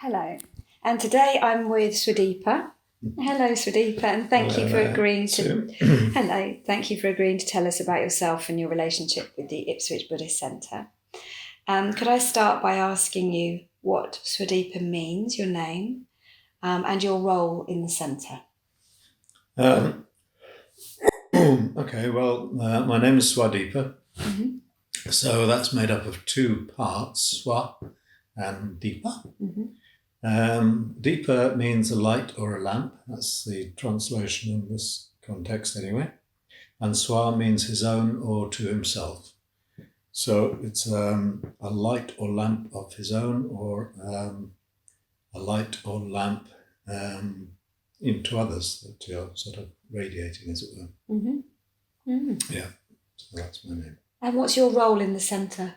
Hello, and today I'm with Swadipa. Hello, Swadipa, and thank you for agreeing to. Hello, thank you for agreeing to tell us about yourself and your relationship with the Ipswich Buddhist Centre. Could I start by asking you what Swadipa means, your name, and your role in the centre? Okay, well, my name is Swadipa. Mm-hmm. So that's made up of two parts, Swa and Deepa. Mm-hmm. Deepa means a light or a lamp. That's the translation in this context anyway. And Swa means his own or to himself. So it's a light or lamp of his own, or a light or lamp into others that you're sort of radiating, as it were. Mm-hmm. Mm. Yeah, so that's my name. And what's your role in the centre?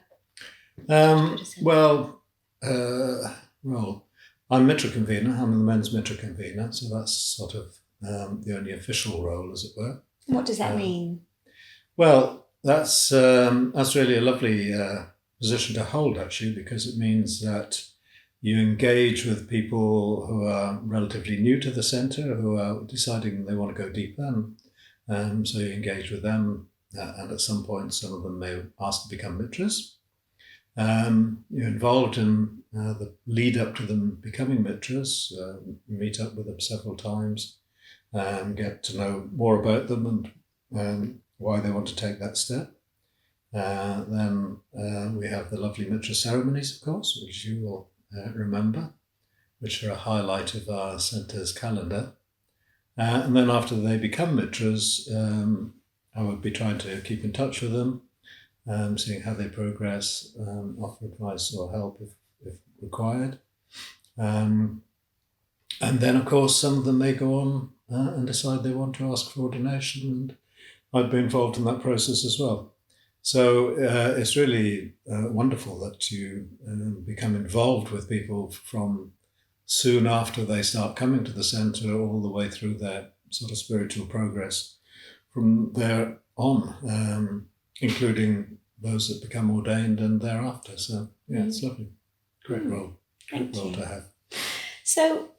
Role. I'm Mitra Convener. I'm the men's Mitra Convener, so that's sort of the only official role, as it were. What does that mean? Well, that's really a lovely position to hold, actually, because it means that you engage with people who are relatively new to the centre, who are deciding they want to go deeper, and so you engage with them, and at some point some of them may ask to become mitras. You're involved in the lead up to them becoming mitras, meet up with them several times, get to know more about them and why they want to take that step. Then we have the lovely mitra ceremonies, of course, which you will remember, which are a highlight of our centre's calendar. And then after they become mitras, I would be trying to keep in touch with them, seeing how they progress, offer advice or help if required. And then, of course, some of them may go on and decide they want to ask for ordination, and I'd be involved in that process as well. So it's really wonderful that you become involved with people from soon after they start coming to the centre all the way through their sort of spiritual progress from there on, including those that become ordained and thereafter. So, yeah, it's lovely. Great role. Great role to have. So,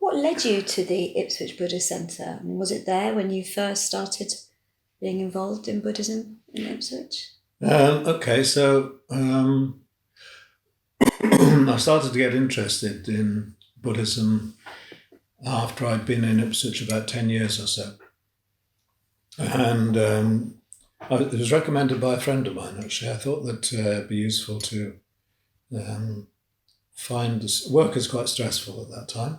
what led you to the Ipswich Buddhist Centre? I mean, was it there when you first started being involved in Buddhism in Ipswich? Okay, so I started to get interested in Buddhism after I'd been in Ipswich about 10 years or so. And it was recommended by a friend of mine, actually. I thought that it'd be useful to find work is quite stressful at that time.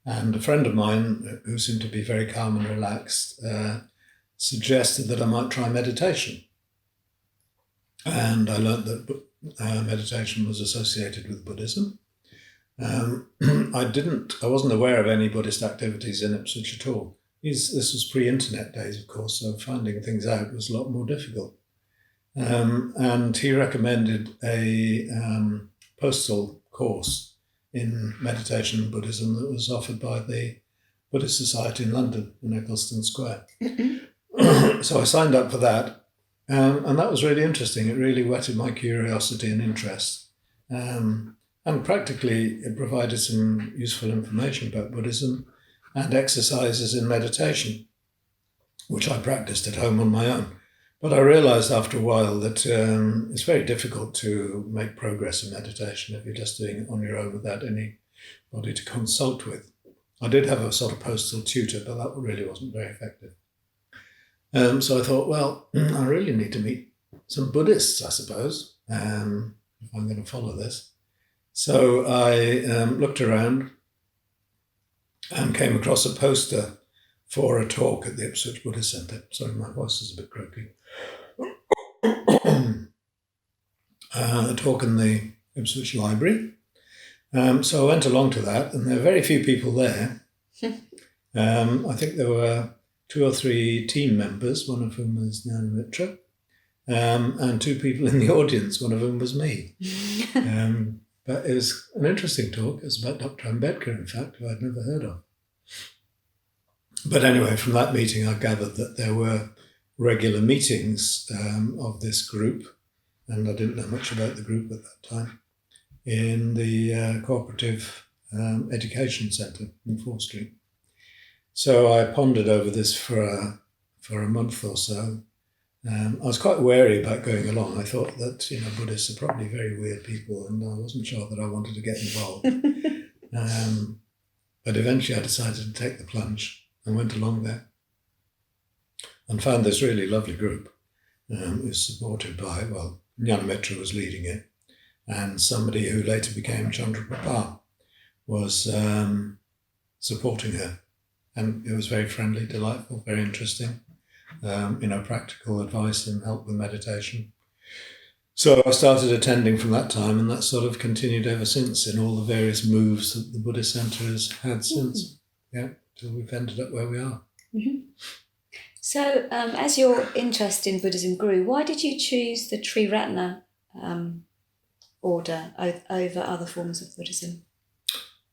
And a friend of mine, who seemed to be very calm and relaxed, suggested that I might try meditation. And I learned that meditation was associated with Buddhism. I wasn't aware of any Buddhist activities in Ipswich at all. This was pre-internet days, of course, so finding things out was a lot more difficult. And he recommended a postal course in meditation and Buddhism that was offered by the Buddhist Society in London, in Eccleston Square. So I signed up for that, and that was really interesting. It really whetted my curiosity and interest. And practically it provided some useful information about Buddhism and exercises in meditation, which I practiced at home on my own. But I realized after a while that it's very difficult to make progress in meditation if you're just doing it on your own without anybody to consult with. I did have a sort of postal tutor, but that really wasn't very effective. So I thought, well, I really need to meet some Buddhists, I suppose, if I'm going to follow this. So I looked around and came across a poster for a talk at the Ipswich Buddhist Centre. Sorry, my voice is a bit croaky. A talk in the Ipswich Library. So I went along to that, and there were very few people there. I think there were 2 or 3 team members, one of whom was Nana Mitra, and 2 people in the audience, one of whom was me. But it was an interesting talk. It was about Dr. Ambedkar, in fact, who I'd never heard of. But anyway, from that meeting, I gathered that there were regular meetings of this group, and I didn't know much about the group at that time. in the Cooperative Education Centre in 4th Street. So I pondered over this for a month or so. I was quite wary about going along. I thought that Buddhists are probably very weird people, and I wasn't sure that I wanted to get involved. But eventually I decided to take the plunge and went along there and found this really lovely group. It was supported by, Jnanamitra was leading it, and somebody who later became Chandraprabha was supporting her. And it was very friendly, delightful, very interesting. Practical advice and help with meditation. So I started attending from that time, and that sort of continued ever since in all the various moves that the Buddhist Centre has had since. Yeah, till we've ended up where we are. Mm-hmm. So as your interest in Buddhism grew, why did you choose the Triratna order over other forms of Buddhism?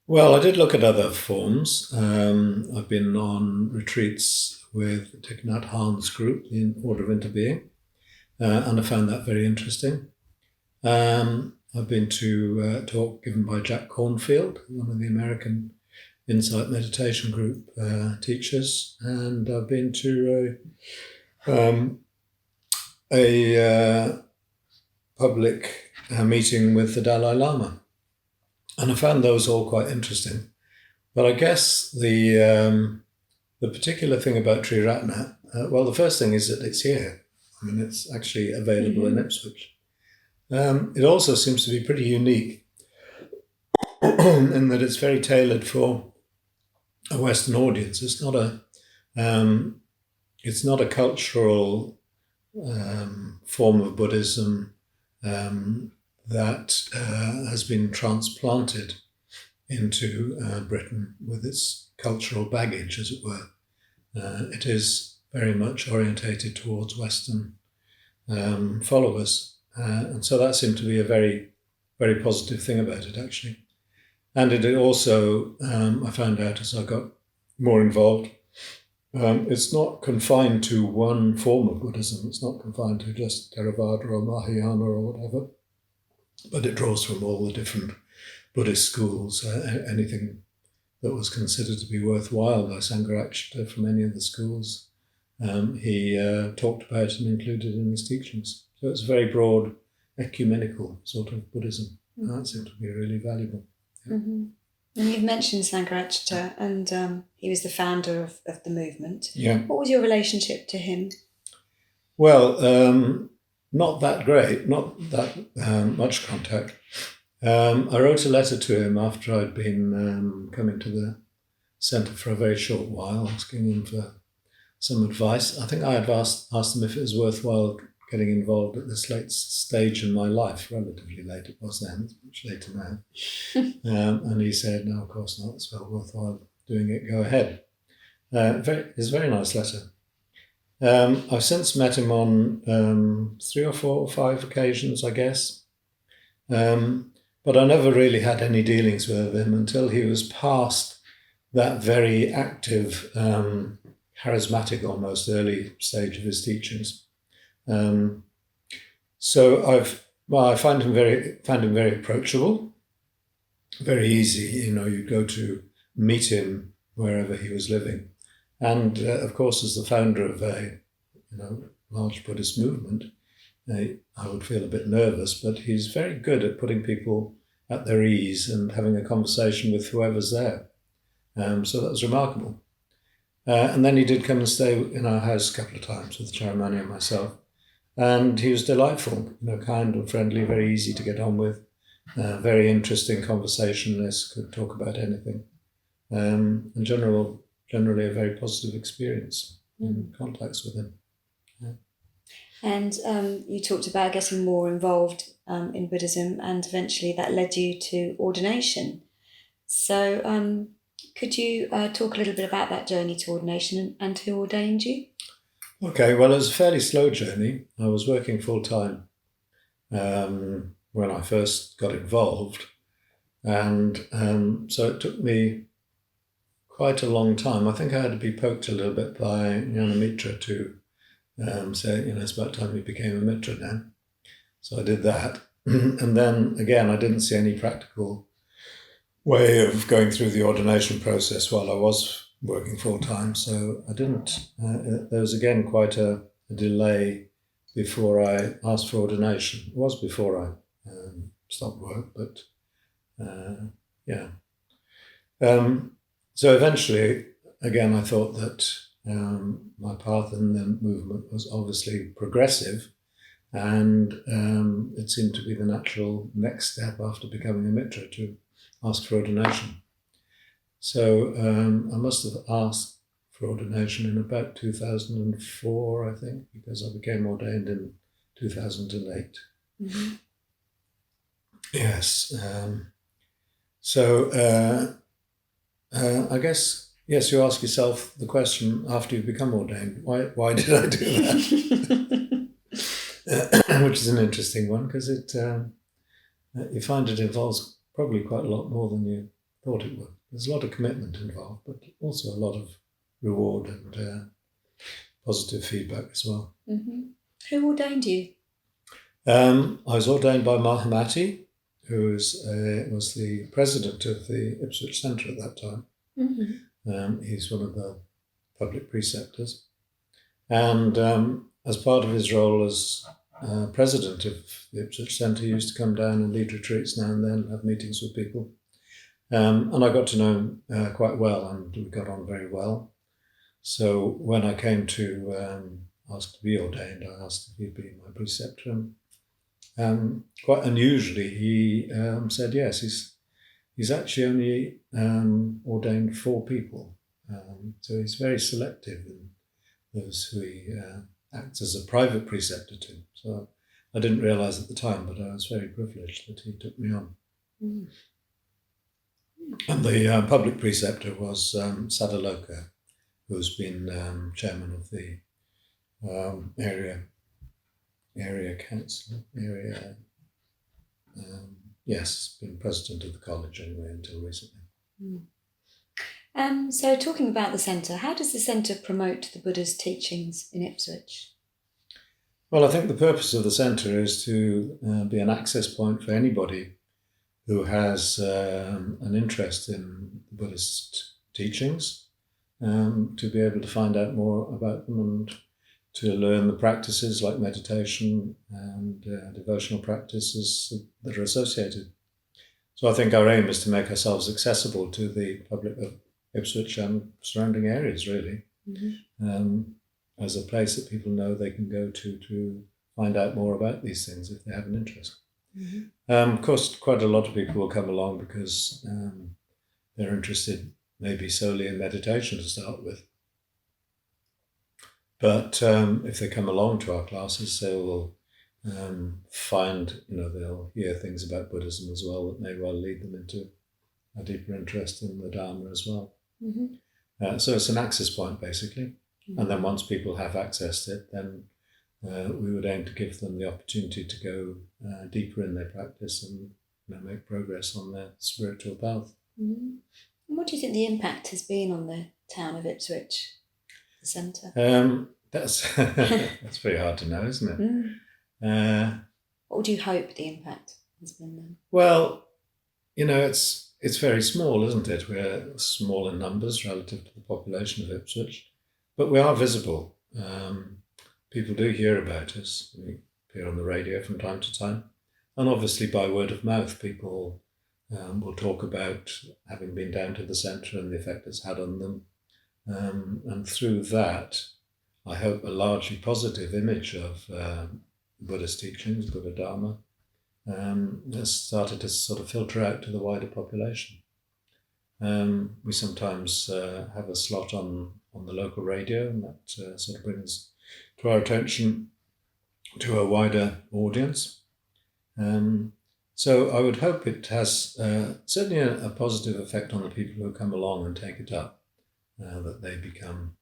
Well, I did look at other forms. I've been on retreats with Thich Nhat Hanh's group, the Order of Interbeing, and I found that very interesting. I've been to a talk given by Jack Cornfield, one of the American Insight Meditation Group teachers, and I've been to a public meeting with the Dalai Lama, and I found those all quite interesting. But I guess the particular thing about Triratna, the first thing is that it's here. I mean, it's actually available in Ipswich. It also seems to be pretty unique in that it's very tailored for a Western audience. It's not a cultural form of Buddhism that has been transplanted into Britain with its cultural baggage, as it were. It is very much orientated towards Western followers. And so that seemed to be a very, very positive thing about it, actually. And it also, I found out as I got more involved, it's not confined to one form of Buddhism. It's not confined to just Theravada or Mahayana or whatever, but it draws from all the different Buddhist schools, anything that was considered to be worthwhile by Sangharakshita from any of the schools. He talked about and included in his teachings. So it's a very broad, ecumenical sort of Buddhism. And that seemed to be really valuable. Yeah. Mm-hmm. And you've mentioned Sangharakshita, and he was the founder of the movement. Yeah. What was your relationship to him? Well, not that great, not that much contact. I wrote a letter to him after I'd been coming to the centre for a very short while, asking him for some advice. I think I had asked him if it was worthwhile getting involved at this late stage in my life. Relatively late it was then, it's much later now. And he said, no, of course not, it's well worthwhile doing it, go ahead. It's a very nice letter. I've since met him on 3 or 4 or 5 occasions, I guess. But I never really had any dealings with him until he was past that very active, charismatic, almost early stage of his teachings. So I found him very approachable, very easy. You'd go to meet him wherever he was living, and of course, as the founder of a large Buddhist movement, I would feel a bit nervous, but he's very good at putting people at their ease and having a conversation with whoever's there. So that was remarkable. And then he did come and stay in our house a couple of times with Charamani and myself. And he was delightful, kind and friendly, very easy to get on with, very interesting conversationalist, could talk about anything. And generally a very positive experience in contacts with him. Yeah. And you talked about getting more involved in Buddhism, and eventually that led you to ordination. So could you talk a little bit about that journey to ordination and who ordained you? Okay, well, it was a fairly slow journey. I was working full-time when I first got involved. And so it took me quite a long time. I think I had to be poked a little bit by Jnanamitra to say, it's about time you became a mitra now. So I did that. And then again, I didn't see any practical way of going through the ordination process while I was working full time. So I didn't. There was again quite a delay before I asked for ordination. It was before I stopped work, but yeah. So eventually, again, I thought that my path in the movement was obviously progressive, and it seemed to be the natural next step after becoming a mitra to ask for ordination. So I must have asked for ordination in about 2004, I think, because I became ordained in 2008. Mm-hmm. Yes. So I guess, yes, you ask yourself the question after you become ordained, why did I do that? Which is an interesting one, because you find it involves probably quite a lot more than you thought it would. There's a lot of commitment involved, but also a lot of reward and positive feedback as well. Mm-hmm. Who ordained you? I was ordained by Mahamati, who was the president of the Ipswich Centre at that time. Mm-hmm. He's one of the public preceptors. And as part of his role as president of the Ipswich Centre, he used to come down and lead retreats now and then, have meetings with people. And I got to know him quite well, and we got on very well. So when I came to ask to be ordained, I asked if he'd be my preceptor. Quite unusually, he said yes. He's actually only ordained 4 people. So he's very selective in those who he acts as a private preceptor to. So I didn't realise at the time, but I was very privileged that he took me on. Mm. And the public preceptor was Sadaloka, who's been chairman of the area council, yes, been president of the college anyway until recently. Mm. So talking about the centre, how does the centre promote the Buddha's teachings in Ipswich? Well, I think the purpose of the centre is to be an access point for anybody who has an interest in the Buddhist teachings, to be able to find out more about them and to learn the practices like meditation and devotional practices that are associated. So I think our aim is to make ourselves accessible to the public of Ipswich and surrounding areas, really, as a place that people know they can go to find out more about these things if they have an interest. Of course, quite a lot of people will come along because they're interested maybe solely in meditation to start with. But if they come along to our classes, they will find, they'll hear things about Buddhism as well that may well lead them into a deeper interest in the Dharma as well. So it's an access point, basically. And then once people have accessed it, then we would aim to give them the opportunity to go deeper in their practice and make progress on their spiritual path. And what do you think the impact has been on the town of Ipswich, the centre? That's very hard to know, isn't it? What would you hope the impact has been then? Well, it's very small, isn't it? We're small in numbers relative to the population of Ipswich, but we are visible. People do hear about us. We appear on the radio from time to time. And obviously by word of mouth, people will talk about having been down to the centre and the effect it's had on them. And through that, I hope a largely positive image of Buddhist teachings, Buddha Dharma, has started to sort of filter out to the wider population. We sometimes have a slot on the local radio, and that sort of brings to our attention to a wider audience. So I would hope it has certainly a positive effect on the people who come along and take it up, that they become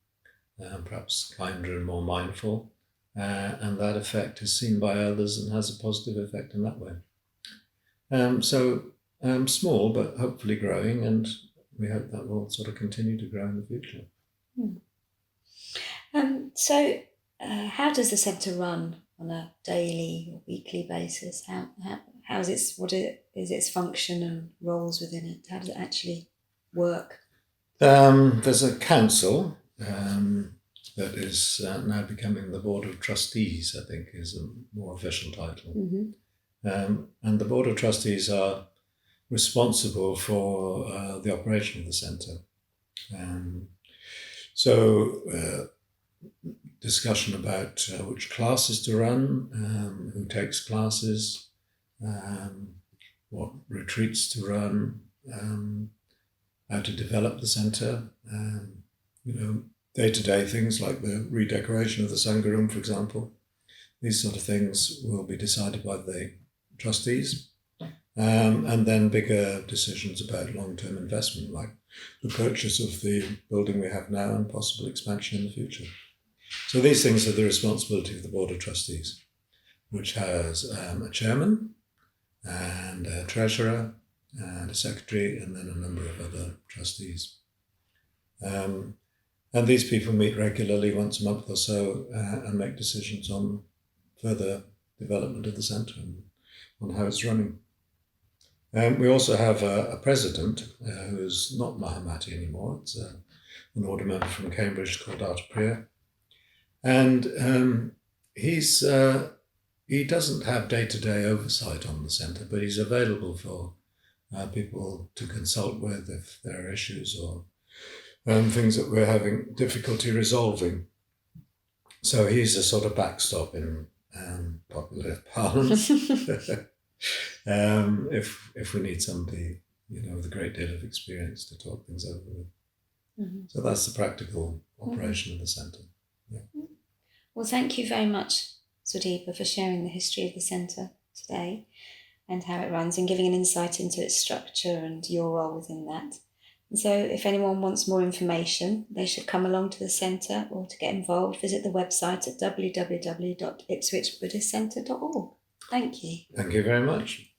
perhaps kinder and more mindful, and that effect is seen by others and has a positive effect in that way. So small, but hopefully growing, and we hope that will sort of continue to grow in the future. So how does the centre run on a daily or weekly basis? How what is its function and roles within it? How does it actually work? There's a council that is now becoming the Board of Trustees, I think is a more official title. Mm-hmm. And the Board of Trustees are responsible for the operation of the centre. So discussion about which classes to run, who takes classes, what retreats to run, how to develop the centre, day-to-day things like the redecoration of the Sangha room, for example. These sort of things will be decided by the trustees. And then bigger decisions about long-term investment, like the purchase of the building we have now and possible expansion in the future. So these things are the responsibility of the Board of Trustees, which has a chairman and a treasurer and a secretary and then a number of other trustees. And these people meet regularly once a month or so and make decisions on further development of the centre and on how it's running. We also have a president who's not Mahamati anymore. It's an order member from Cambridge called Artapriya. And he doesn't have day-to-day oversight on the centre, but he's available for people to consult with if there are issues or things that we're having difficulty resolving. So he's a sort of backstop in popular parlance. If we need somebody, with a great deal of experience to talk things over with. Mm-hmm. So that's the practical operation of the centre. Yeah. Well, thank you very much, Swadipa, for sharing the history of the centre today and how it runs and giving an insight into its structure and your role within that. And so if anyone wants more information, they should come along to the centre, or to get involved, visit the website at www.ipswichbuddhistcentre.org. Thank you. Thank you very much.